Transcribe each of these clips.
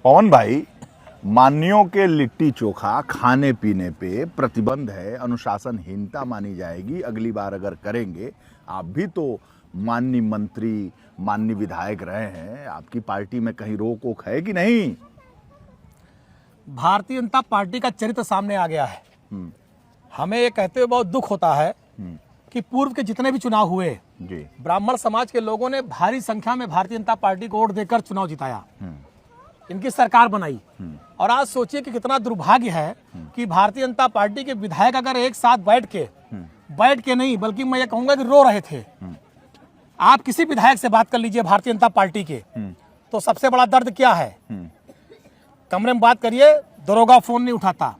पवन भाई, मान्यों के लिट्टी चोखा खाने पीने पे प्रतिबंध है, अनुशासनहीनता मानी जाएगी। अगली बार अगर करेंगे, आप भी तो माननीय मंत्री, माननीय विधायक रहे हैं, आपकी पार्टी में कहीं रोक वोक है कि नहीं? भारतीय जनता पार्टी का चरित्र सामने आ गया है। हमें ये कहते हुए बहुत दुख होता है कि पूर्व के जितने भी चुनाव हुए जी, ब्राह्मण समाज के लोगों ने भारी संख्या में भारतीय जनता पार्टी को वोट देकर चुनाव जिताया, इनकी सरकार बनाई। और आज सोचिए कि कितना दुर्भाग्य है कि भारतीय जनता पार्टी के विधायक अगर एक साथ बैठ के नहीं, बल्कि मैं ये कहूंगा कि रो रहे थे। आप किसी विधायक से बात कर लीजिए भारतीय जनता पार्टी के, तो सबसे बड़ा दर्द क्या है? कमरे में बात करिए, दरोगा फोन नहीं उठाता,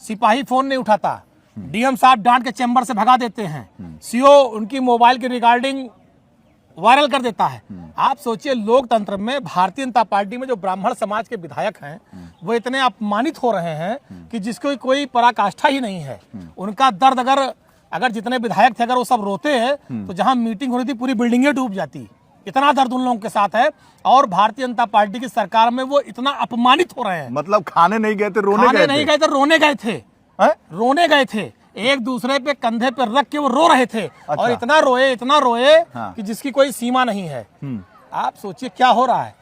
सिपाही फोन नहीं उठाता, डीएम साहब डांट के चैम्बर से भगा देते हैं, सीओ उनकी मोबाइल की रिकॉर्डिंग वायरल कर देता है। आप सोचिए, लोकतंत्र में भारतीय जनता पार्टी में जो ब्राह्मण समाज के विधायक हैं वो इतने अपमानित हो रहे हैं कि जिसको कोई पराकाष्ठा ही नहीं है। उनका दर्द अगर जितने विधायक थे अगर वो सब रोते हैं तो जहां मीटिंग हो रही थी पूरी बिल्डिंगें डूब जाती। इतना दर्द उन लोगों के साथ है और भारतीय जनता पार्टी की सरकार में वो इतना अपमानित हो रहे हैं। मतलब खाने नहीं गए थे, रोने गए थे, एक दूसरे पे कंधे पे रख के वो रो रहे थे। और इतना रोए कि जिसकी कोई सीमा नहीं है। आप सोचिए क्या हो रहा है।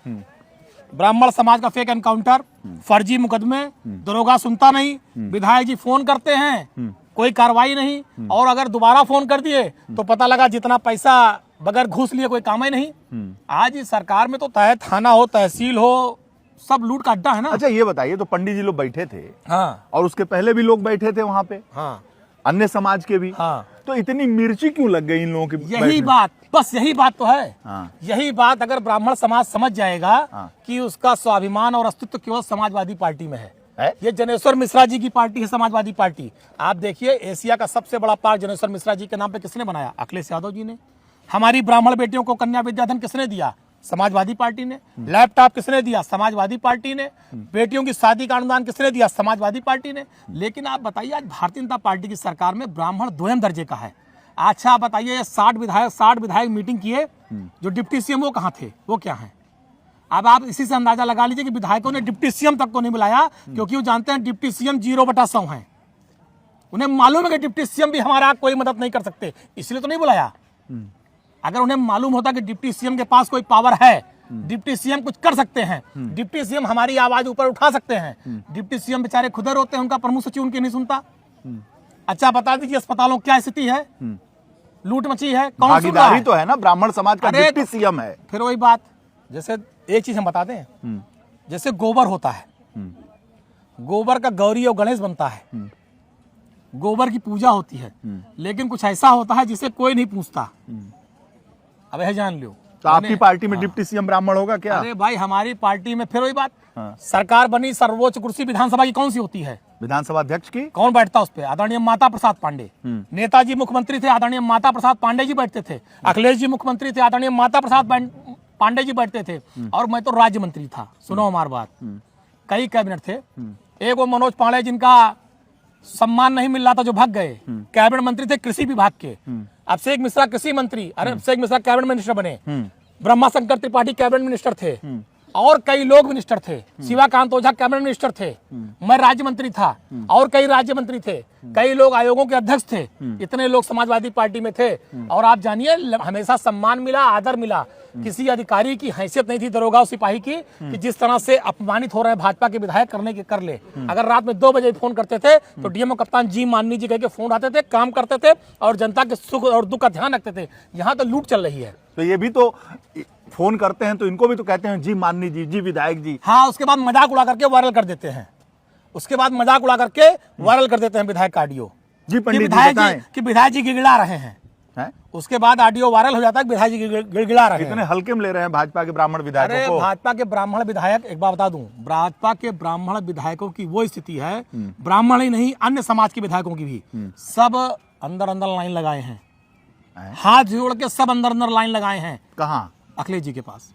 ब्राह्मण समाज का फेक एनकाउंटर, फर्जी मुकदमे, दरोगा सुनता नहीं, विधायक जी फोन करते हैं, कोई कार्रवाई नहीं, और अगर दोबारा फोन कर दिए तो पता लगा जितना पैसा बगैर घूस लिए कोई काम ही नहीं। आज इस सरकार में तो थाना हो, तहसील हो, सब लूट का अड्डा है ना। अच्छा ये बताइए, तो पंडित जी लोग बैठे थे, हाँ, और उसके पहले भी लोग बैठे थे वहां पे, हाँ, अन्य समाज के भी, हाँ, तो इतनी मिर्ची क्यों लग गई इन लोगों की? यही बात, बस यही बात तो है। हाँ। यही बात अगर ब्राह्मण समाज समझ जाएगा हाँ। कि उसका स्वाभिमान और अस्तित्व केवल समाजवादी पार्टी में है। ये जनेश्वर मिश्रा जी की पार्टी है, समाजवादी पार्टी। आप देखिए, एशिया का सबसे बड़ा पार्क जनेश्वर मिश्रा जी के नाम पे किसने बनाया? अखिलेश यादव जी ने। हमारी ब्राह्मण बेटियों को कन्या विद्याधन किसने दिया? समाजवादी पार्टी ने। लैपटॉप किसने दिया? समाजवादी पार्टी ने। बेटियों की शादी का अनुदान किसने दिया? समाजवादी पार्टी ने। लेकिन आप बताइए, आज भारतीय जनता पार्टी की सरकार में ब्राह्मण दोयम दर्जे का है। अच्छा आप बताइए, 60 विधायक मीटिंग किए, जो डिप्टी सीएम वो कहाँ थे, वो क्या है? अब आप इसी से अंदाजा लगा लीजिए कि विधायकों ने डिप्टी सीएम तक को नहीं बुलाया, क्योंकि वो जानते हैं डिप्टी सीएम 0/100 है। उन्हें मालूम है कि डिप्टी सीएम भी हमारा कोई मदद नहीं कर सकते, इसलिए तो नहीं बुलाया। अगर उन्हें मालूम होता कि डिप्टी सीएम के पास कोई पावर है, डिप्टी सीएम कुछ कर सकते हैं, डिप्टी सीएम हमारी आवाज ऊपर उठा सकते हैं, डिप्टी सीएम बेचारे खुद रोते हैं, उनका प्रमुख सचिव उनकी नहीं सुनता। अच्छा बता दीजिए, अस्पतालों क्या स्थिति है? लूट मची है, कौन भागीदारी तो है ना, ब्राह्मण समाज का डिप्टी सीएम है। फिर वही बात, जैसे एक चीज हम बता दें, जैसे गोबर होता है, गोबर का गौरी और गणेश बनता है, गोबर की पूजा होती है, लेकिन कुछ ऐसा होता है जिसे कोई नहीं पूछता। अब यह जान लो। तो आपकी पार्टी में डिप्टी सीएम ब्राह्मण होगा क्या? अरे भाई, हमारी पार्टी में फिर वही बात, सरकार बनी, सर्वोच्च कुर्सी विधानसभा की कौन सी होती है? विधानसभा अध्यक्ष की। कौन बैठता उस पे? आदरणीय माता प्रसाद पांडे। नेताजी मुख्यमंत्री थे, आदरणीय माता प्रसाद पांडे जी बैठते थे। अखिलेश जी मुख्यमंत्री थे, आदरणीय माता प्रसाद पांडे जी बैठते थे। और मैं तो राज्य मंत्री था। सुनो हमारी बात, कई कैबिनेट थे। एक वो मनोज पांडे जिनका सम्मान नहीं मिल रहा था, जो भाग गए, कैबिनेट मंत्री थे कृषि विभाग के। अभिषेक मिश्रा कृषि मंत्री, अरे अभिषेक मिश्रा कैबिनेट मिनिस्टर बने। ब्रह्मा शंकर त्रिपाठी कैबिनेट मिनिस्टर थे, और कई लोग मिनिस्टर थे। शिवाकांत ओझा कैबिनेट मिनिस्टर थे, मैं राज्य मंत्री था, और कई राज्य मंत्री थे, कई लोग आयोगों के अध्यक्ष थे। इतने लोग समाजवादी पार्टी में थे। और आप जानिए, हमेशा सम्मान मिला, आदर मिला। किसी अधिकारी की हैसियत नहीं थी, दरोगा और सिपाही की, कि जिस तरह से अपमानित हो रहे हैं भाजपा के विधायक करने के कर ले। अगर रात में 2 बजे फोन करते थे तो डीएमओ कप्तान जी माननी जी कह के फोन आते थे, काम करते थे और जनता के सुख और दुख का ध्यान रखते थे। यहाँ तो लूट चल रही है। तो ये भी तो फोन करते हैं, तो इनको भी तो कहते हैं जी माननी जी, जी विधायक जी। हाँ, उसके बाद मजाक उड़ा करके वायरल कर देते हैं। विधायक का ऑडियो जी, पंडित जी विधायक जी गिड़गिड़ा रहे हैं। उसके बाद ऑडियो वायरल हो जाता है, विधायक जी गिड़गिड़ा रहे हैं। इतने हल्के में ले रहे हैं भाजपा के ब्राह्मण विधायकों को। भाजपा के ब्राह्मण विधायक, एक बात बता दूं, भाजपा के ब्राह्मण विधायकों की वो स्थिति है, ब्राह्मण ही नहीं अन्य समाज के विधायकों की भी, सब अंदर लाइन लगाए हैं, हाथ जोड़ के सब अंदर लाइन लगाए हैं। कहाँ? अखिलेश जी के पास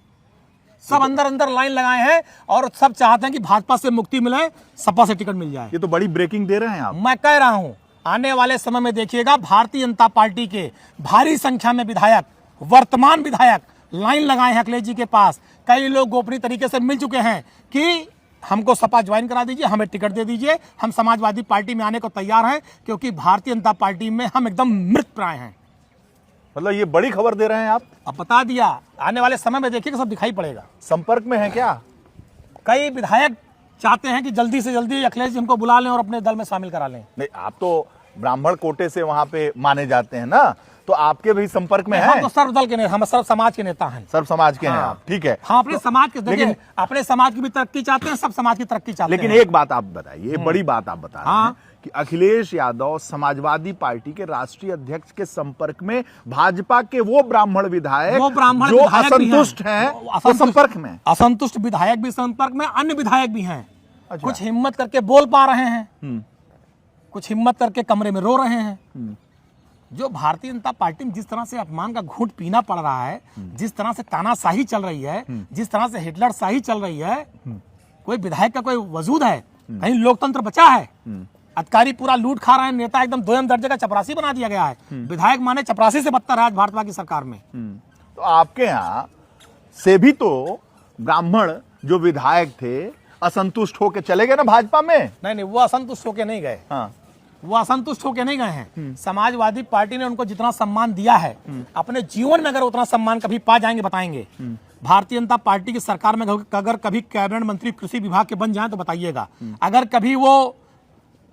सब अंदर लाइन लगाए हैं, और सब चाहते हैं कि भाजपा से मुक्ति मिले, सपा से टिकट मिल जाए। ये तो बड़ी ब्रेकिंग दे रहे हैं आप। मैं कह रहा हूं, आने वाले समय में देखिएगा, भारतीय जनता पार्टी के भारी संख्या में विधायक, वर्तमान विधायक लाइन लगाए हैं अखिलेश जी के पास। कई लोग गोपनीय तरीके से मिल चुके हैं कि हमको सपा ज्वाइन करा दीजिए, हमें टिकट दे दीजिए, हम समाजवादी पार्टी में आने को तैयार हैं, क्योंकि भारतीय जनता पार्टी में हम एकदम मृत प्राय हैं। मतलब ये बड़ी खबर दे रहे हैं आप। अब बता दिया, आने वाले समय में देखिए कि सब दिखाई पड़ेगा। संपर्क में है क्या? कई विधायक चाहते हैं कि जल्दी से जल्दी अखिलेश जी उनको बुला लें और अपने दल में शामिल करा लें। नहीं, आप तो ब्राह्मण कोटे से वहां पे माने जाते हैं ना, तो आपके भी संपर्क में हम है। तो सर्व दल के नेता, हम सर्व समाज के नेता हैं। सर्व समाज के हैं हाँ। आप, ठीक है। हाँ, अपने समाज के, देखिए लेकिन- अपने समाज की भी तरक्की चाहते हैं, सब समाज की तरक्की चाहते लेकिन हैं। एक बात आप बताइए, ये बड़ी बात आप बता रहे हाँ। हैं कि अखिलेश यादव समाजवादी पार्टी के राष्ट्रीय अध्यक्ष के संपर्क में भाजपा के वो ब्राह्मण विधायक वो ब्राह्मण जो विधायक भी असंतुष्ट हैं, वो वो संपर्क में। असंतुष्ट विधायक भी संपर्क में, अन्य विधायक भी हैं। अच्छा। कुछ हिम्मत करके बोल पा रहे हैं, कुछ हिम्मत करके कमरे में रो रहे हैं। जो भारतीय जनता पार्टी में जिस तरह से अपमान का घूंट पीना पड़ रहा है, जिस तरह से तानाशाही चल रही है, जिस तरह से हिटलर शाही चल रही है, कोई विधायक का कोई वजूद है? कहीं लोकतंत्र बचा है? अधिकारी पूरा लूट खा रहे हैं, नेता एकदम दोयम दर्जे का चपरासी बना दिया गया है। विधायक माने चपरासी से बदतर है आज भाजपा की सरकार में। तो आपके यहाँ से भी तो ब्राह्मण जो विधायक थे असंतुष्ट होकर चले गए ना भाजपा में। नहीं, वो असंतुष्ट होके नहीं गए। हाँ। वो असंतुष्ट होके नहीं गए हैं। समाजवादी पार्टी ने उनको जितना सम्मान दिया है, अपने जीवन में अगर उतना सम्मान कभी पा जाएंगे बताएंगे। भारतीय जनता पार्टी की सरकार में अगर कभी कैबिनेट मंत्री कृषि विभाग के बन जाएं तो बताइएगा। अगर कभी वो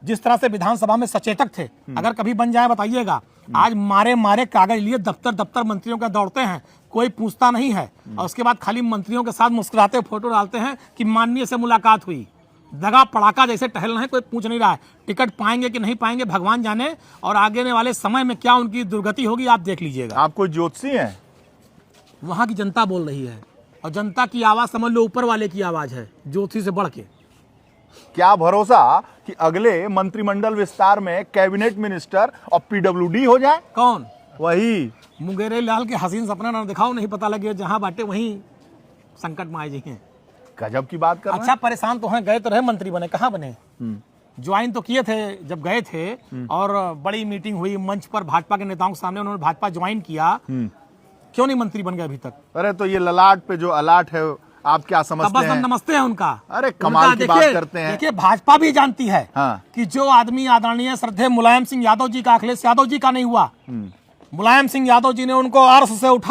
जिस तरह से विधानसभा में सचेतक थे, अगर कभी बन जाए बताइएगा। आज मारे मारे कागज लिए दफ्तर दफ्तर मंत्रियों के दौड़ते हैं, कोई पूछता नहीं है, और उसके बाद खाली मंत्रियों के साथ मुस्कुराते फोटो डालते हैं कि माननीय से मुलाकात हुई। दगा पड़ाका जैसे टहल रहे हैं, कोई पूछ नहीं रहा है। टिकट पाएंगे कि नहीं पाएंगे भगवान जाने, और आगे वाले समय में क्या उनकी दुर्गति होगी आप देख लीजिएगा। आप कोई ज्योतिषी हैं? वहां की जनता बोल रही है, और जनता की आवाज समझ लो ऊपर वाले की आवाज है, ज्योतिषी से बढ़ के। क्या भरोसा कि अगले मंत्रिमंडल विस्तार में कैबिनेट मिनिस्टर और पीडब्ल्यूडी हो जाए? कौन? वही मुंगेरे लाल के हसीन सपना ना दिखाओ, नहीं पता लगे जहां बाटे वहीं संकट में आए जी हैं। गजब की बात कर रहे हैं। अच्छा, परेशान तो हैं, गए तो रहे, मंत्री बने, कहाँ बने? ज्वाइन तो किए थे जब गए थे, और बड़ी मीटिंग हुई मंच पर भाजपा के नेताओं के सामने, उन्होंने भाजपा ज्वाइन किया। क्यों नहीं मंत्री बन गए अभी तक? अरे तो ये ललाट पे जो अलाट है, आप क्या समझते बस हैं? नमस्ते है उनका। अरे कमाल की बात करते हैं। देखिए भाजपा भी जानती है हाँ। कि जो आदमी आदरणीय श्रद्धेय मुलायम सिंह यादव जी का, अखिलेश यादव जी का नहीं हुआ। मुलायम सिंह यादव जी ने उनको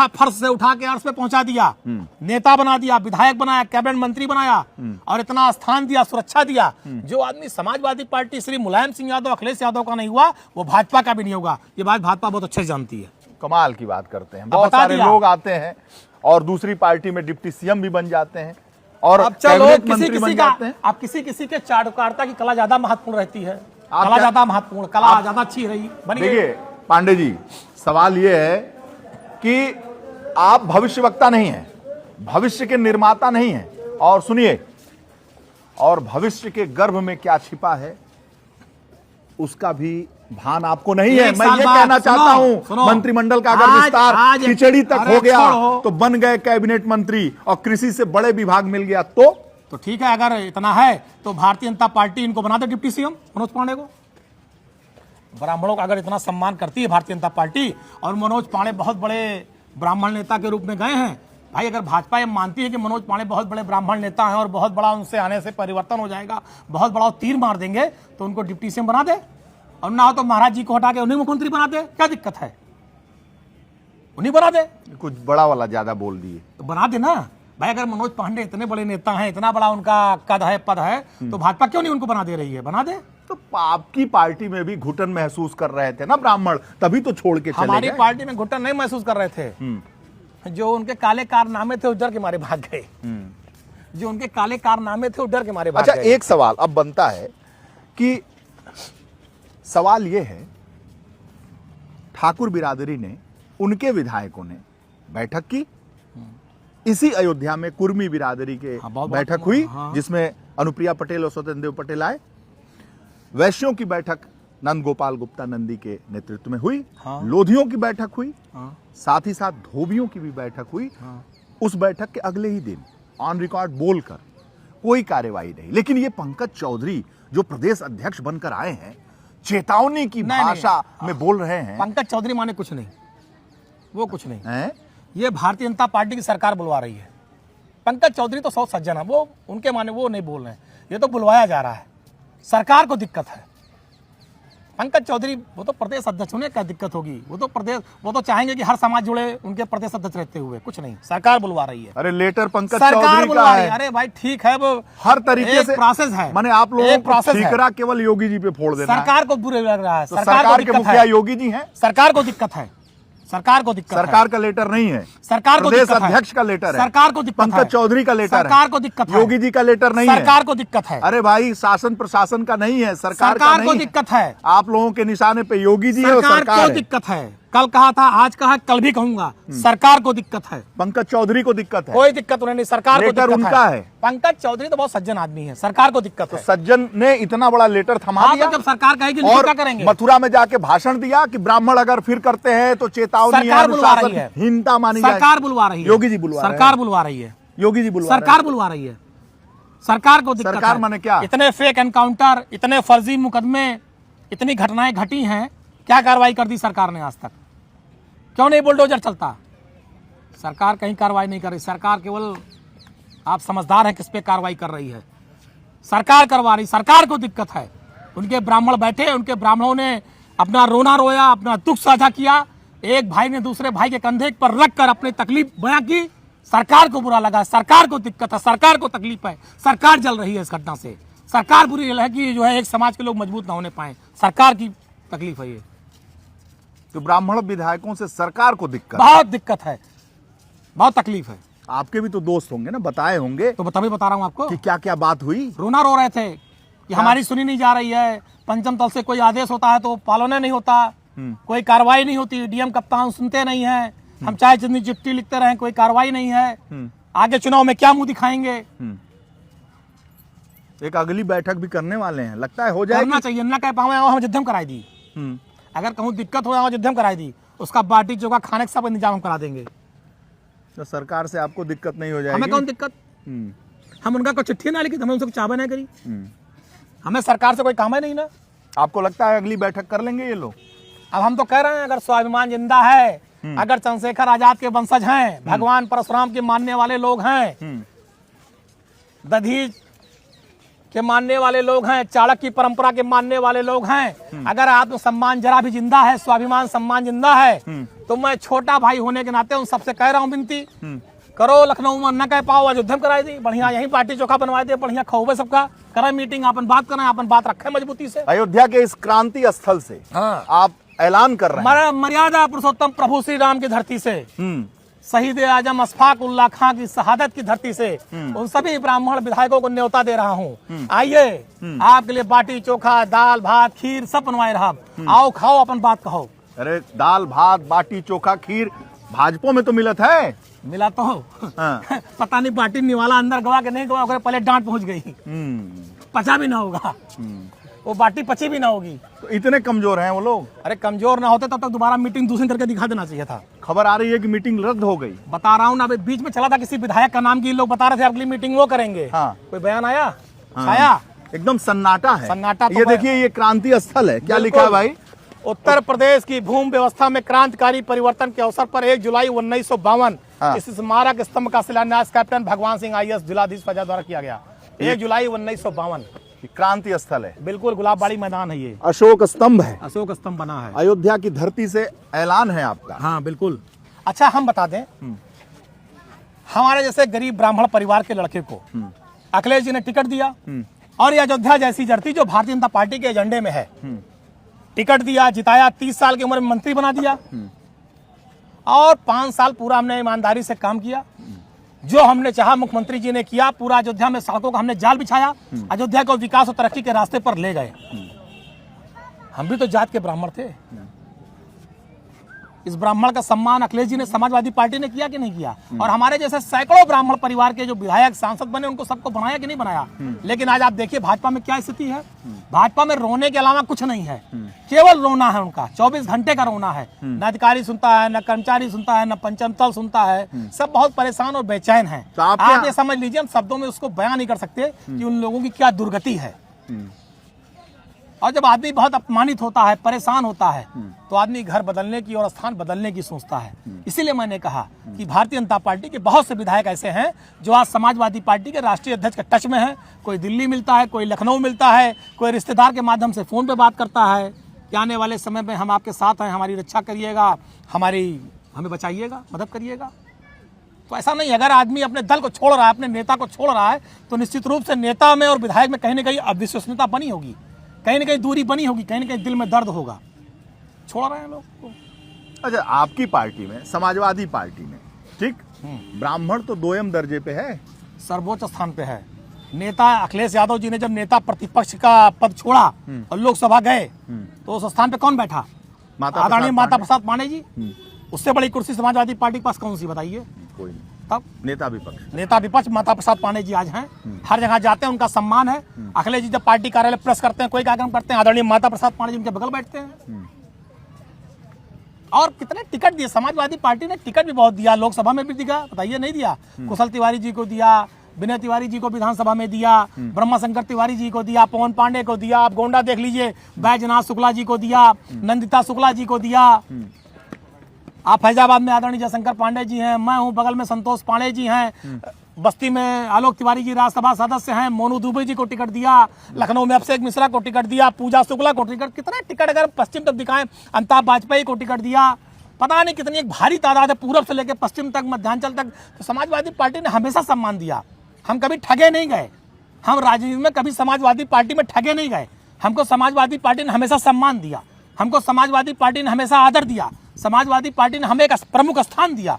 फर्श से उठा के अर्श पे पहुंचा दिया, नेता बना दिया, विधायक बनाया, कैबिनेट मंत्री बनाया, और इतना स्थान दिया, सुरक्षा दिया। जो आदमी समाजवादी पार्टी श्री मुलायम सिंह यादव, अखिलेश यादव का नहीं हुआ, वो भाजपा का भी नहीं होगा। ये बात भाजपा बहुत अच्छे से जानती है। कमाल की बात करते हैं। बहुत सारे लोग आते हैं और दूसरी पार्टी में डिप्टी सीएम भी बन जाते हैं, और अब चलो कैबिनेट किसी मंत्री किसी बन का, जाते हैं। अब किसी की चाटुकारिता की कला ज्यादा महत्वपूर्ण रहती है। आप कला क्या- ज्यादा महत्वपूर्ण, कला ज्यादा अच्छी रही बनी। देखिए पांडे जी, सवाल ये है कि आप भविष्यवक्ता नहीं हैं, भविष्य के निर्माता नहीं हैं, और सुनिए, और भविष्य के गर्भ में क्या छिपा है उसका भी भान आपको नहीं है। एक मैं साल ये बाद, कहना चाहता सुनो, हूं, मंत्रिमंडल का अगर आज विस्तार खिचड़ी तक अरे हो गया छोड़ो। तो बन गए कैबिनेट मंत्री, और कृषि से बड़े विभाग मिल गया तो ठीक है, अगर इतना है तो भारतीय जनता पार्टी इनको बना दे डिप्टी सीएम मनोज पांडे को। ब्राह्मणों का अगर इतना सम्मान करती है भारतीय जनता पार्टी, और मनोज पांडे बहुत बड़े ब्राह्मण नेता के रूप में गए हैं, भाई अगर भाजपा ये मानती है कि मनोज पांडे बहुत बड़े ब्राह्मण नेता हैं और बहुत बड़ा उनसे आने से परिवर्तन हो जाएगा, बहुत बड़ा तीर मार देंगे, तो उनको डिप्टी सीएम बना दे, और ना हो तो महाराज जी को हटा के उन्हें मुख्यमंत्री बना दे। क्या दिक्कत है? उन्हीं बना दे। कुछ बड़ा वाला ज्यादा बोल दिए। तो बना दे ना भाई। अगर मनोज पांडे इतने बड़े नेता हैं, इतना बड़ा उनका कद है, पद है, तो भाजपा क्यों नहीं उनको बना दे रही है? बना दे। तो आपकी पार्टी में भी घुटन महसूस कर रहे थे ना ब्राह्मण, तभी तो छोड़ के चले हमारी गए। पार्टी में घुटन नहीं महसूस कर रहे थे। जो उनके काले कारनामे थे, डर के मारे भाग गए। जो उनके काले कारनामे थे, डर के मारे भाग अच्छा, गए। एक सवाल अब बनता है कि सवाल यह है, ठाकुर बिरादरी ने, उनके विधायकों ने बैठक की, इसी अयोध्या में कुर्मी बिरादरी के बैठक हुई, जिसमें अनुप्रिया पटेल और स्वतंत्र देव पटेल आए। वैश्यों की बैठक नंद गोपाल गुप्ता नंदी के नेतृत्व में हुई। लोधियों की बैठक हुई, साथ ही साथ धोबियों की भी बैठक हुई। उस बैठक के अगले ही दिन ऑन रिकॉर्ड बोलकर कोई कार्यवाही नहीं। लेकिन ये पंकज चौधरी जो प्रदेश अध्यक्ष बनकर आए हैं, चेतावनी की भाषा में बोल रहे हैं। पंकज चौधरी माने कुछ नहीं, वो कुछ नहीं हैं? ये भारतीय जनता पार्टी की सरकार बुलवा रही है। पंकज चौधरी तो सौ सज्जन है, वो उनके माने वो नहीं बोल रहे हैं। ये तो बुलवाया जा रहा है। सरकार को दिक्कत है। पंकज चौधरी वो तो प्रदेश अध्यक्ष होने क्या दिक्कत होगी, वो तो चाहेंगे कि हर समाज जुड़े उनके प्रदेश अध्यक्ष रहते हुए, कुछ नहीं, सरकार बुलवा रही है। अरे लेटर पंकज सरकार चौधरी बुलवा का रही है। है, अरे भाई ठीक है, वो हर तरीके से प्रोसेस है। माने आप लोगों एक को process है। ठीकरा केवल योगी जी पे फोड़ देना है। सरकार को बुरे लग रहा है। तो सरकार को सरकार के दिक्कत मुखिया है। योगी जी हैं, सरकार को दिक्कत है। सरकार को दिक्कत है। सरकार का लेटर नहीं है, सरकार को प्रदेश दिक्कत है। अध्यक्ष का लेटर है, सरकार को दिक्कत है। पंकज चौधरी का लेटर है, सरकार को दिक्कत है। योगी जी का लेटर नहीं है, सरकार को दिक्कत है। अरे भाई शासन प्रशासन का नहीं है, सरकार का सरकार नहीं को है। दिक्कत है। आप लोगों के निशाने पे योगी जी है और सरकार सरकार को है। दिक्कत है। कल कहा था, आज कहा, कल भी कहूंगा, सरकार को दिक्कत है। पंकज चौधरी को दिक्कत है, कोई दिक्कत उन्हें नहीं, सरकार को लेटर दिक्कत उनका है। पंकज चौधरी तो बहुत सज्जन आदमी है, सरकार को दिक्कत तो है। सज्जन ने इतना बड़ा लेटर थमा हाँ, दिया तो जब सरकार कहेगी लिखित और क्या करेंगे? मथुरा में जाके भाषण दिया कि ब्राह्मण अगर फिर करते हैं तो चेतावनी है, सरकार बुलवा रही है। अनुशासनहीनता मानी जाए। सरकार बुलवा रही है। योगी जी बुलवा रहे हैं। सरकार बुलवा रही है। योगी जी बुलवा सरकार बुलवा रही है। सरकार को दिक्कत सरकार है। माने क्या? इतने फेक एनकाउंटर, इतने फर्जी मुकदमे, इतनी घटनाएं घटी हैं, क्या कार्रवाई कर दी सरकार ने आज तक? क्यों नहीं बुलडोजर चलता? सरकार कहीं कार्रवाई नहीं कर रही। सरकार केवल, आप समझदार हैं किस पे कार्रवाई कर रही है। सरकार करवा रही, सरकार को दिक्कत है। उनके ब्राह्मण बैठे, उनके ब्राह्मणों ने अपना रोना रोया, अपना दुख साझा किया। एक भाई ने दूसरे भाई के कंधे पर रखकर अपनी तकलीफ बयां की। सरकार को बुरा लगा, सरकार को दिक्कत है, सरकार को तकलीफ है, सरकार जल रही है इस घटना से। सरकार बुरी है कि जो है एक समाज के लोग मजबूत ना होने पाए, सरकार की तकलीफ है ये। तो ब्राह्मण विधायकों से सरकार को दिक्कत, बहुत दिक्कत है, बहुत तकलीफ है। आपके भी तो दोस्त होंगे ना, बताए होंगे तो तभी बता रहा हूं आपको कि क्या क्या बात हुई। रोना रो रहे थे कि हमारी सुनी नहीं जा रही है। पंचम तल से कोई आदेश होता है तो पालन नहीं होता, कोई कार्रवाई नहीं होती, डीएम कप्तान सुनते नहीं है। हम चाहे जितनी चिट्ठी लिखते रहें, कोई कार्रवाई नहीं है। आगे चुनाव में क्या मुंह दिखाएंगे? एक अगली बैठक भी करने वाले हैं, लगता है हो जाएगी। करना चाहिए, ना कह पावे हम अयोध्या में कराई दी। अगर कहूँ दिक्कत हो अयोध्या में कराई दी, उसका बाटी चोखा खाने का सब इंतजाम हम करा देंगे। तो सरकार से आपको दिक्कत नहीं हो हमें जाएगी? कौन दिक्कत? हम उनका कोई चिट्ठी ना लिखी, हमें उनसे चाबा नहीं करी। हमें सरकार से कोई काम है नहीं ना। आपको लगता है अगली बैठक कर लेंगे ये लोग? अब हम तो कह रहे हैं, अगर स्वाभिमान जिंदा है, अगर चंद्रशेखर आजाद के वंशज हैं, भगवान परशुराम के मानने वाले लोग हैं, दधीच के मानने वाले लोग हैं, चाणक्य की परंपरा के मानने वाले लोग हैं, अगर आत्मसम्मान जरा भी जिंदा है, स्वाभिमान सम्मान जिंदा है, तो मैं छोटा भाई होने के नाते उन सबसे कह रहा हूं, विनती करो। लखनऊ में न कह पाओ, अयोध्या में कराई दी, बढ़िया यहीं पार्टी चोखा बनवा दे, बढ़िया खौबे सबका करें मीटिंग, अपन बात करें, अपन बात रखें मजबूती से। अयोध्या के इस क्रांति स्थल से हाँ, आप ऐलान कर रहे हैं मर्यादा पुरुषोत्तम प्रभु श्री राम की धरती से, शहीद आजम अशफाक उल्लाह खां की शहादत की धरती से उन सभी ब्राह्मण विधायकों को न्योता दे रहा हूँ। आइए, आपके लिए बाटी चोखा, दाल भात, खीर सब बनवाए रहा। आओ खाओ, अपन बात कहो। अरे दाल भात, बाटी चोखा, खीर भाजपा में तो मिलत है। मिला तो हो। पता नहीं बाटी निवाला अंदर गवा के नहीं गवा, पहले डांट पहुंच गई, पचा भी ना होगा, वो बाटी पची भी ना होगी। तो इतने कमजोर हैं वो लोग? अरे कमजोर ना होते तब तक दोबारा मीटिंग दूसरी करके दिखा देना चाहिए था। खबर आ रही है कि मीटिंग रद्द हो गई। बता रहा हूँ ना, अभी बीच में चला था किसी विधायक का नाम की, लोग बता रहे थे अगली मीटिंग वो करेंगे। हाँ। कोई बयान आया? आया? एकदम सन्नाटा है। सन्नाटा तो ये देखिए, ये क्रांति स्थल है। क्या लिखा है भाई? उत्तर प्रदेश की भूमि व्यवस्था में क्रांतिकारी परिवर्तन के अवसर पर 1 जुलाई 1952 इस स्मारक स्तंभ का शिलान्यास कैप्टन भगवान सिंह IAS जिलाधीश फैजाबाद द्वारा किया गया। 1 जुलाई 1952 क्रांति स्थल है, बिल्कुल गुलाबबाड़ी मैदान है, ये अशोक स्तंभ है, अशोक स्तंभ बना है। अयोध्या की धरती से ऐलान है आपका। हाँ बिल्कुल। अच्छा, हम बता दें, हमारे जैसे गरीब ब्राह्मण परिवार के लड़के को अखिलेश जी ने टिकट दिया, और ये अयोध्या जैसी धरती जो भारतीय जनता पार्टी के एजेंडे में है, टिकट दिया, जिताया, 30 साल की उम्र में मंत्री बना दिया, और 5 साल पूरा हमने ईमानदारी से काम किया। जो हमने चाहा मुख्यमंत्री जी ने किया। पूरा अयोध्या में सड़कों का हमने जाल बिछाया, अयोध्या को विकास और तरक्की के रास्ते पर ले गए। हम भी तो जात के ब्राह्मण थे। इस ब्राह्मण का सम्मान अखिलेश जी ने, समाजवादी पार्टी ने किया कि नहीं किया? और हमारे जैसे सैकड़ों ब्राह्मण परिवार के जो विधायक सांसद बने, उनको सबको बनाया कि नहीं बनाया? लेकिन आज आप देखिए भाजपा में क्या स्थिति है। भाजपा में रोने के अलावा कुछ नहीं है, केवल रोना है उनका। 24 घंटे का रोना है। न अधिकारी सुनता है, न कर्मचारी सुनता है, न पंचम तल सुनता है। सब बहुत परेशान और बेचैन है। तो आप ये समझ लीजिए, हम शब्दों में उसको बयान नहीं कर सकते कि उन लोगों की क्या दुर्गति है। और जब आदमी बहुत अपमानित होता है, परेशान होता है, तो आदमी घर बदलने की और स्थान बदलने की सोचता है। इसीलिए मैंने कहा कि भारतीय जनता पार्टी के बहुत से विधायक ऐसे हैं जो आज समाजवादी पार्टी के राष्ट्रीय अध्यक्ष के टच में है। कोई दिल्ली मिलता है, कोई लखनऊ मिलता है, कोई रिश्तेदार के माध्यम से फोन पे बात करता है कि आने वाले समय में हम आपके साथ हैं, हमारी रक्षा करिएगा, हमें बचाइएगा, मदद करिएगा। तो ऐसा नहीं, अगर आदमी अपने दल को छोड़ रहा है, अपने नेता को छोड़ रहा है, तो निश्चित रूप से नेता में और विधायक में कहीं ना कहीं अविश्वसनीयता बनी होगी, कहीं ना कहीं दूरी बनी होगी, कहीं ना कहीं दिल में दर्द होगा। छोड़ रहे हैं लोग को। अच्छा, आपकी पार्टी में, समाजवादी पार्टी में, ठीक, ब्राह्मण तो दोयम दर्जे पे है, सर्वोच्च स्थान पे है। नेता अखिलेश यादव जी ने जब नेता प्रतिपक्ष का पद छोड़ा और लोकसभा गए, तो उस स्थान पे कौन बैठा? आदरणीय माता प्रसाद पांडे जी। उससे बड़ी कुर्सी समाजवादी पार्टी के पास कौन सी, बताइए? कोई नहीं। तब नेता विपक्ष माता प्रसाद पांडे जी आज हैं, हर जगह जाते हैं, उनका सम्मान है। अखिलेश जी जब पार्टी कार्यालय प्रेस करते हैं, कोई कार्यक्रम करते हैं, आदरणीय माता प्रसाद पांडे जी उनके बगल बैठते हैं। और कितने टिकट दिए समाजवादी पार्टी ने, टिकट भी बहुत दिया, लोकसभा में भी दिया, बताइए नहीं दिया? कुशल तिवारी जी को दिया, विनय तिवारी जी को विधानसभा में दिया, ब्रह्मा शंकर तिवारी जी को दिया, पवन पांडे को दिया, आप गोंडा देख लीजिए, बैजनाथ शुक्ला जी को दिया, नंदिता शुक्ला जी को दिया। आप फैजाबाद में आदरणीय जयशंकर पांडे जी हैं, मैं हूं, बगल में संतोष पांडे जी हैं, बस्ती में आलोक तिवारी जी राज्यसभा सदस्य हैं, मोनू दुबे जी को टिकट दिया, लखनऊ में अभिषेक मिश्रा को टिकट दिया, पूजा शुक्ला को टिकट, कितने टिकट अगर पश्चिम तक दिखाएं, अमिताभ वाजपेयी को टिकट दिया, पता नहीं कितनी एक भारी तादाद है, पूरब से लेकर पश्चिम तक, मध्यांचल तक। तो समाजवादी पार्टी ने हमेशा सम्मान दिया, हम कभी ठगे नहीं गए, हम राजनीति में कभी समाजवादी पार्टी में ठगे नहीं गए। हमको समाजवादी पार्टी ने हमेशा सम्मान दिया, हमको समाजवादी पार्टी ने हमेशा आदर दिया, समाजवादी पार्टी ने हमें एक प्रमुख स्थान दिया।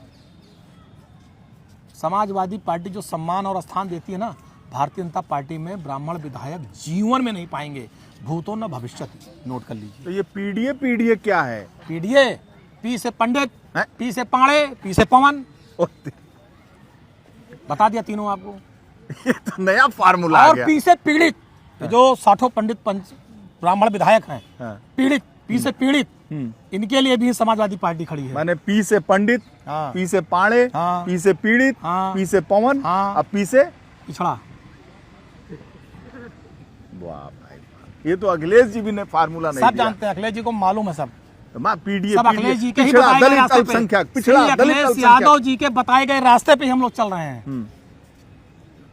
समाजवादी पार्टी जो सम्मान और स्थान देती है ना, भारतीय जनता पार्टी में ब्राह्मण विधायक जीवन में नहीं पाएंगे, भूतो न भविष्यति। नोट कर लीजिए। तो ये पीडीए क्या है? पीडीए, पी से पंडित, पी से पाड़े, पी से पवन, बता दिया तीनों आपको। ये तो नया फार्मूला आ और गया। पी से पीड़ित, जो 60 पंडित ब्राह्मण विधायक हैं, पीड़ित, पी से पीड़ित, इनके लिए भी समाजवादी पार्टी खड़ी है। माने पी से पंडित, पी से पाड़े, पी से पीड़ित, पी से पवन, अब पी से पिछड़ा। वाह भाई, ये तो अखिलेश जी भी ने फार्मूला नहीं सब दिया। जानते हैं, अखिलेश जी को मालूम है सब। पीडीए, सब अखिलेश जी के ही पिछड़ा बताए गए दलित रास्ते पे। अल्पसंख्यक, पिछड़ा दलित अखिलेश यादव जी के बताए गए रास्ते पे हम लोग चल रहे हैं।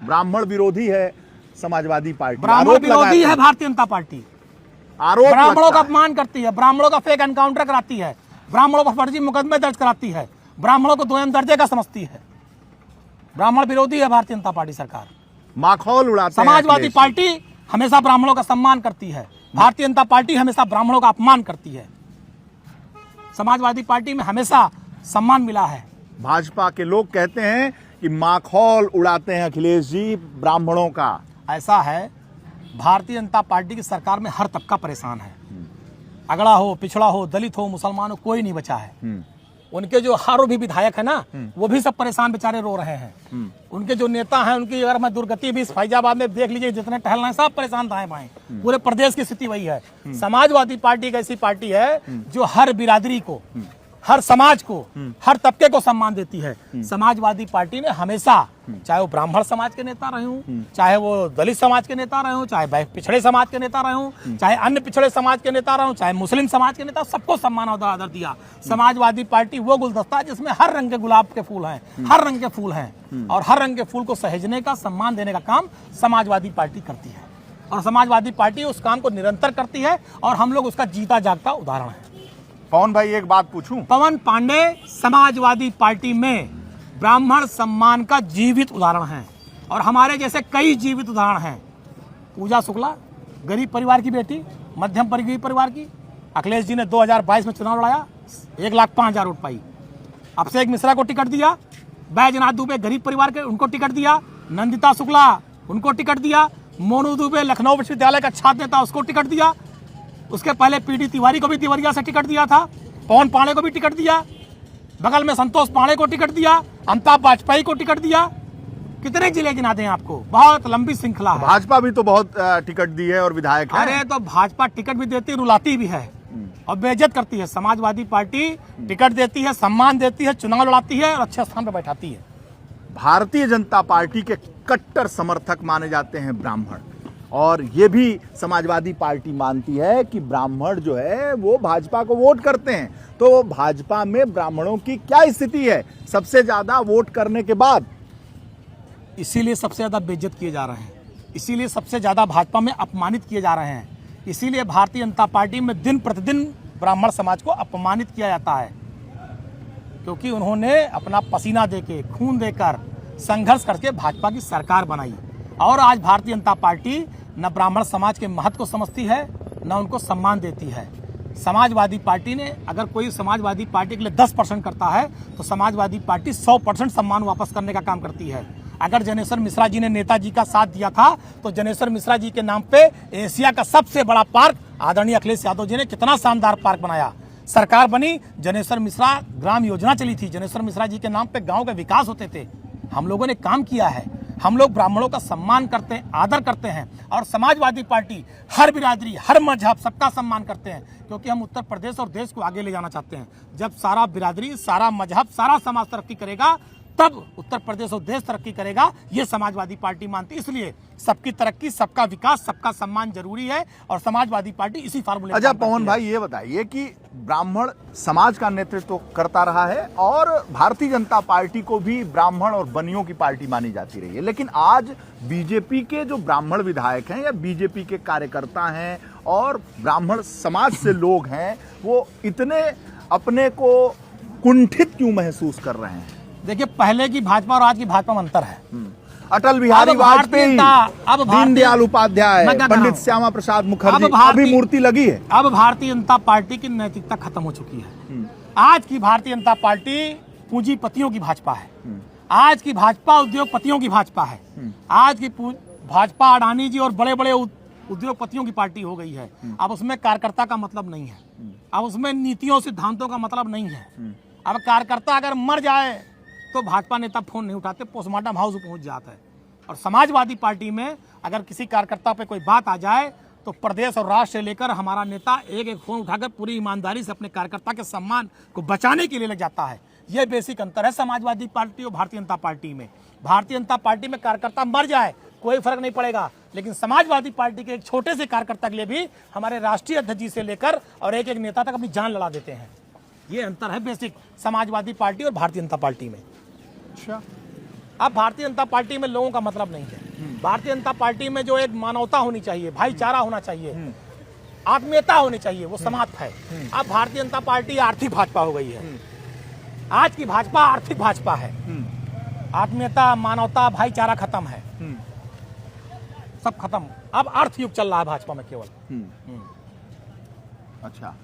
ब्राह्मण विरोधी है समाजवादी पार्टी, ब्राह्मण आरोप विरोधी लगाते है हैं। भारतीय जनता पार्टी, आरोप ब्राह्मणों लगता का है। अपमान करती है, ब्राह्मणों का फेक एनकाउंटर कराती है, ब्राह्मणों पर फर्जी मुकदमे दर्ज कराती है, ब्राह्मणों को दोयम दर्जे का समझती है। ब्राह्मण विरोधी है भारतीय जनता पार्टी सरकार। माखौल उड़ाते हैं समाजवादी अखिलेश जी। पार्टी हमेशा ब्राह्मणों का सम्मान करती है, भारतीय जनता पार्टी हमेशा ब्राह्मणों का अपमान करती है। समाजवादी पार्टी में हमेशा सम्मान मिला है। भाजपा के लोग कहते हैं कि माखौल उड़ाते हैं अखिलेश जी ब्राह्मणों का। ऐसा है, भारतीय जनता पार्टी की सरकार में हर तबका परेशान है, अगड़ा हो, पिछड़ा हो, दलित हो, मुसलमान हो, कोई नहीं बचा है। उनके जो हारो भी विधायक है ना, वो भी सब परेशान बेचारे रो रहे हैं। उनके जो नेता हैं, उनकी अगर मैं दुर्गति भी फैजाबाद में देख लीजिए, जितने टहल रहे हैं सब परेशान दाएं बाएं। पूरे प्रदेश की स्थिति वही है। समाजवादी पार्टी एक ऐसी पार्टी है जो हर बिरादरी को, हर समाज को, हर तबके को सम्मान देती है। समाजवादी पार्टी ने हमेशा, चाहे वो ब्राह्मण समाज के नेता रहे हों, चाहे वो दलित समाज के नेता रहे हों, चाहे पिछड़े समाज के नेता रहे हों, चाहे अन्य पिछड़े समाज के नेता रहे हों, चाहे मुस्लिम समाज के नेता, सबको सम्मान और आदर दिया। समाजवादी पार्टी वो गुलदस्ता है जिसमें हर रंग के गुलाब के फूल हैं, हर रंग के फूल हैं, और हर रंग के फूल को सहेजने का, सम्मान देने का काम समाजवादी पार्टी करती है। और समाजवादी पार्टी उस काम को निरंतर करती है, और हम लोग उसका जीता जागता उदाहरण है। पवन भाई, एक बात पूछूं? पवन पांडे समाजवादी पार्टी में ब्राह्मण सम्मान का जीवित उदाहरण है, और हमारे जैसे कई जीवित उदाहरण हैं। पूजा शुक्ला गरीब परिवार की बेटी, मध्यम गरीब परिवार की, अखिलेश जी ने 2022 में चुनाव लड़ाया, 1,05,000 वोट पाई। अभिषेक मिश्रा को टिकट दिया, बैजनाथ दुबे गरीब परिवार के, उनको टिकट दिया, नंदिता शुक्ला उनको टिकट दिया, मोनू दुबे लखनऊ विश्वविद्यालय का छात्र नेता, उसको टिकट दिया। उसके पहले पीडी तिवारी को भी देवरिया से टिकट दिया था, पवन पांडे को भी टिकट दिया, बगल में संतोष पांडे को टिकट दिया, अमिताभ वाजपेयी को टिकट दिया। कितने जिले गिना दें आपको, बहुत लंबी श्रृंखला है। भाजपा भी तो बहुत टिकट दी है और विधायक है। अरे तो भाजपा टिकट भी देती, रुलाती भी है और बेइज्जत करती है। समाजवादी पार्टी टिकट देती है, सम्मान देती है, चुनाव लड़ाती है और अच्छे स्थान पर बैठाती है। भारतीय जनता पार्टी के कट्टर समर्थक माने जाते हैं ब्राह्मण, और ये भी समाजवादी पार्टी मानती है कि ब्राह्मण जो है वो भाजपा को वोट करते हैं। तो भाजपा में ब्राह्मणों की क्या स्थिति है सबसे ज्यादा वोट करने के बाद? इसीलिए सबसे ज्यादा बेइज्जत किए जा रहे हैं, इसीलिए सबसे ज्यादा भाजपा में अपमानित किए जा रहे हैं, इसीलिए भारतीय जनता पार्टी में दिन प्रतिदिन ब्राह्मण समाज को अपमानित किया जाता है, क्योंकि उन्होंने अपना पसीना देके, खून देकर, संघर्ष करके भाजपा की सरकार बनाई। और आज भारतीय जनता पार्टी न ब्राह्मण समाज के महत्व को समझती है, न उनको सम्मान देती है। समाजवादी पार्टी ने, अगर कोई समाजवादी पार्टी के लिए 10% करता है तो समाजवादी पार्टी 100% सम्मान वापस करने का काम करती है। अगर जनेश्वर मिश्रा जी ने नेताजी का साथ दिया था तो जनेश्वर मिश्रा जी के नाम पे एशिया का सबसे बड़ा पार्क आदरणीय अखिलेश यादव जी ने कितना शानदार पार्क बनाया। सरकार बनी, जनेश्वर मिश्रा ग्राम योजना चली थी, जनेश्वर मिश्रा जी के नाम पे गांव के विकास होते थे। हम लोगों ने काम किया है। हम लोग ब्राह्मणों का सम्मान करते हैं, आदर करते हैं। और समाजवादी पार्टी हर बिरादरी, हर मजहब, सबका सम्मान करते हैं, क्योंकि हम उत्तर प्रदेश और देश को आगे ले जाना चाहते हैं। जब सारा बिरादरी, सारा मजहब, सारा समाज तरक्की करेगा तब उत्तर प्रदेश और देश तरक्की करेगा, ये समाजवादी पार्टी मानती है। इसलिए सबकी तरक्की, सबका विकास, सबका सम्मान जरूरी है और समाजवादी पार्टी इसी फार्मूले। अच्छा पवन भाई, ये बताइए कि ब्राह्मण समाज का नेतृत्व तो करता रहा है और भारतीय जनता पार्टी को भी ब्राह्मण और बनियों की पार्टी मानी जाती रही है, लेकिन आज बीजेपी के जो ब्राह्मण विधायक हैं या बीजेपी के कार्यकर्ता हैं और ब्राह्मण समाज से लोग हैं, वो इतने अपने को कुंठित क्यों महसूस कर रहे हैं? देखिए, पहले की भाजपा और आज की भाजपा में अंतर है। अटल बिहारी वाजपेयी, दीनदयाल उपाध्याय, पंडित श्यामा प्रसाद मुखर्जी, अभी मूर्ति लगी है। अब भारतीय जनता पार्टी की नैतिकता खत्म हो चुकी है। आज की भारतीय जनता पार्टी पूंजीपतियों की भाजपा है। आज की भाजपा उद्योगपतियों की भाजपा है। आज की भाजपा अडानी जी और बड़े बड़े उद्योगपतियों की पार्टी हो गई है। अब उसमें कार्यकर्ता का मतलब नहीं है, अब उसमें नीतियों सिद्धांतों का मतलब नहीं है। अब कार्यकर्ता अगर मर जाए तो भाजपा नेता फोन नहीं उठाते, पोस्टमार्टम हाउस पहुंच जाता है। और समाजवादी पार्टी में अगर किसी कार्यकर्ता पे कोई बात आ जाए तो प्रदेश और राष्ट्र से लेकर हमारा नेता एक एक फोन उठाकर पूरी ईमानदारी से अपने कार्यकर्ता के सम्मान को बचाने के लिए लग जाता है। यह बेसिक अंतर है समाजवादी पार्टी और भारतीय जनता पार्टी में। भारतीय जनता पार्टी में कार्यकर्ता मर जाए कोई फर्क नहीं पड़ेगा, लेकिन समाजवादी पार्टी के एक छोटे से कार्यकर्ता के लिए भी हमारे राष्ट्रीय अध्यक्ष जी से लेकर और एक एक नेता तक अपनी जान लड़ा देते हैं। ये अंतर है बेसिक समाजवादी पार्टी और भारतीय जनता पार्टी में। अच्छा, अब भारतीय जनता पार्टी में लोगों का मतलब नहीं है। भारतीय जनता पार्टी में जो एक मानवता होनी चाहिए, भाईचारा होना चाहिए, आत्मीयता होनी चाहिए, वो समाप्त है। अब भारतीय जनता पार्टी आर्थिक भाजपा हो गई है। आज की भाजपा आर्थिक भाजपा है। आत्मीयता, मानवता, भाईचारा खत्म है, सब खत्म। अब अर्थ युग चल रहा है भाजपा में केवल। अच्छा,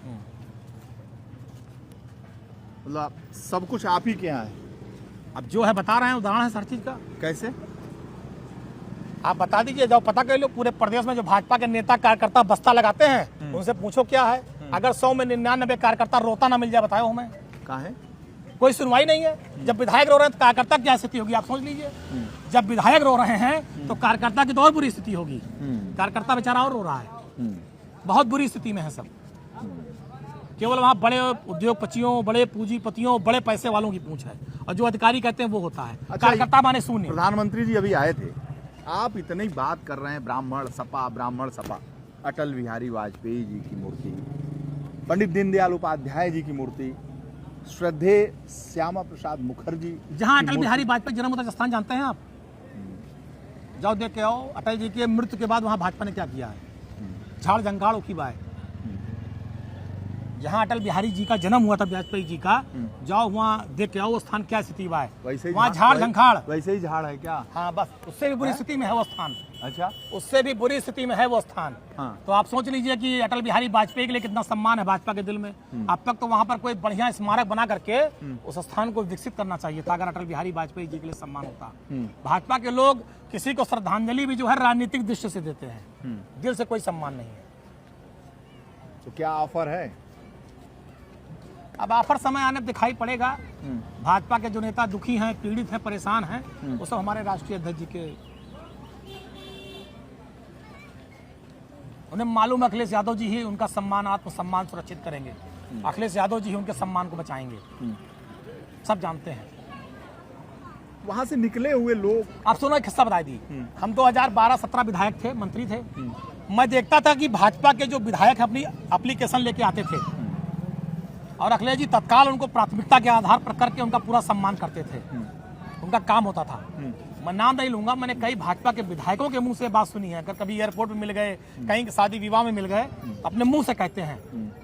मतलब सब कुछ आप ही के यहाँ है। अब जो है बता रहे हैं, उदाहरण है हर चीज का। कैसे? आप बता दीजिए, जाओ पता कर लो पूरे प्रदेश में जो भाजपा के नेता कार्यकर्ता बस्ता लगाते हैं उनसे पूछो क्या है। अगर 100 में 99 कार्यकर्ता रोता ना मिल जाए, बताओ हमें कहाँ है? कोई सुनवाई नहीं है। जब विधायक रो रहे हैं तो कार्यकर्ता की क्या स्थिति होगी, आप सोच लीजिए। जब विधायक रो रहे हैं तो कार्यकर्ता की तो और बुरी स्थिति होगी। कार्यकर्ता बेचारा और रो रहा है, बहुत बुरी स्थिति में है सब। केवल वहाँ बड़े उद्योगपतियों, बड़े पूंजीपतियों, बड़े पैसे वालों की पूंछ है और जो अधिकारी कहते हैं वो होता है। अच्छा, कार्यकर्ता माने शून्य। प्रधानमंत्री जी अभी आए थे, आप इतनी बात कर रहे हैं ब्राह्मण सपा, अटल बिहारी वाजपेयी जी की मूर्ति, पंडित दीनदयाल उपाध्याय जी की मूर्ति, श्रद्धेय श्यामा प्रसाद मुखर्जी। जहाँ अटल बिहारी वाजपेयी जन्म हुआ स्थान जानते हैं आप? जाओ देख के आओ। अटल जी के मृत्यु के बाद वहाँ भाजपा ने क्या किया है? झाड़ झंकाड़ की बात। जहाँ अटल बिहारी जी का जन्म हुआ था, वाजपेयी जी का, जाओ वहाँ देख के आओ वो स्थान क्या स्थिति हुआ है। वहाँ झाड़ झंखाड़, वैसे ही झाड़ है क्या? हाँ, बस उससे भी बुरी स्थिति में है वो स्थान। अच्छा, उससे भी बुरी स्थिति में है वो स्थान। हाँ। तो आप सोच लीजिए कि अटल बिहारी वाजपेयी के लिए कितना सम्मान है भाजपा के दिल में। अब तक तो वहाँ पर कोई बढ़िया स्मारक बना करके उस स्थान को विकसित करना चाहिए था, अगर अटल बिहारी वाजपेयी जी के लिए सम्मान होता। भाजपा के लोग किसी को श्रद्धांजलि भी जो है राजनीतिक दृष्टि से देते हैं, दिल से कोई सम्मान नहीं है। तो क्या ऑफर है? अब ऑफर समय आने पर दिखाई पड़ेगा। भाजपा के जो नेता दुखी हैं, पीड़ित हैं, परेशान हैं, वो सब हमारे राष्ट्रीय अध्यक्ष जी के, उन्हें मालूम है अखिलेश यादव जी ही उनका सम्मान, आत्मसम्मान सुरक्षित करेंगे। अखिलेश यादव जी ही उनके सम्मान को बचाएंगे, सब जानते हैं। वहां से निकले हुए लोग, आप सुनो एक किस्सा बता दी। हम 2012-17 विधायक थे, मंत्री थे। मैं देखता था कि भाजपा के जो विधायक अपनी एप्लीकेशन लेके आते थे और अखिलेश जी तत्काल उनको प्राथमिकता के आधार पर करके उनका पूरा सम्मान करते थे। उनका काम होता था। मैं नाम नहीं लूंगा, मैंने कई भाजपा के विधायकों के मुंह से बात सुनी है। अगर कभी एयरपोर्ट पे मिल गए, कहीं शादी विवाह में मिल गए, तो अपने मुंह से कहते हैं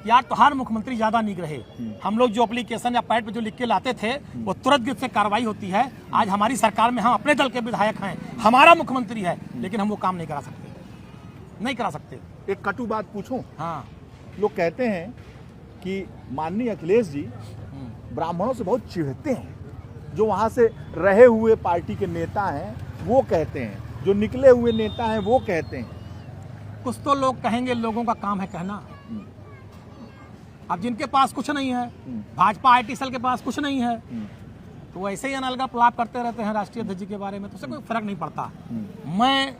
यार तुम्हारे मुख्यमंत्री ज्यादा नीक रहे। हम लोग जो एप्लीकेशन या पैड पे जो लिख के लाते थे वो तुरंत से कार्रवाई होती है। आज हमारी सरकार में हम अपने दल के विधायक हैं, हमारा मुख्यमंत्री है, लेकिन हम वो काम नहीं करा सकते, नहीं करा सकते। एक कटु बात पूछूं, हाँ, लोग कहते हैं कि माननीय अखिलेश जी ब्राह्मणों से बहुत चिढ़ते हैं। जो वहां से रहे हुए पार्टी के नेता हैं वो कहते हैं, जो निकले हुए नेता हैं वो कहते हैं। कुछ तो लोग कहेंगे, लोगों का काम है कहना। अब जिनके पास कुछ नहीं है, भाजपा IT सेल के पास कुछ नहीं है, तो ऐसे ही अनलगा प्रलाप करते रहते हैं राष्ट्रीय अध्यक्ष जी के बारे में, तो उससे कोई फर्क नहीं पड़ता। मैं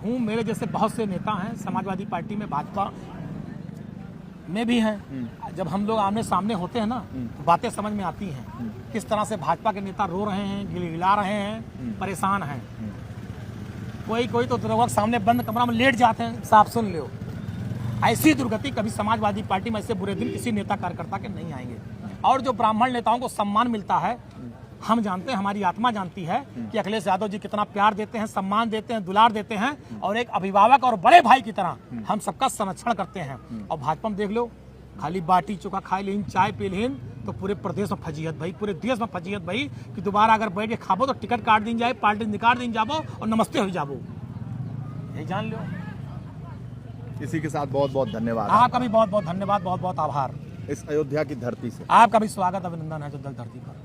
हूँ, मेरे जैसे बहुत से नेता हैं समाजवादी पार्टी में, भाजपा में भी हैं। जब हम लोग आमने सामने होते हैं ना, तो बातें समझ में आती हैं किस तरह से भाजपा के नेता रो रहे हैं, गिलगिला रहे हैं, परेशान हैं। कोई कोई तो दरोगा के सामने बंद कमरा में लेट जाते हैं। साफ सुन लो, ऐसी दुर्गति कभी समाजवादी पार्टी में, ऐसे बुरे दिन किसी नेता कार्यकर्ता के नहीं आएंगे। और जो ब्राह्मण नेताओं को सम्मान मिलता है, हम जानते हैं, हमारी आत्मा जानती है कि अखिलेश यादव जी कितना प्यार देते हैं, सम्मान देते हैं, दुलार देते हैं, और एक अभिभावक और बड़े भाई की तरह हम सबका संरक्षण करते हैं। और भाजपा में देख लो, खाली बाटी चोखा खाए लेन, चाय पी लेन, तो पूरे प्रदेश में फजीहत भाई, पूरे देश में फजीहत भाई कि दोबारा अगर बैठ के खाबो तो टिकट काट दी जाए, पार्टी निकाल दी जाबो और नमस्ते हो जाबो, ये जान लो। इसी के साथ बहुत बहुत धन्यवाद। आपका भी बहुत बहुत धन्यवाद, बहुत बहुत आभार। इस अयोध्या की धरती से आपका भी स्वागत, अभिनंदन है जो दल धरती पर।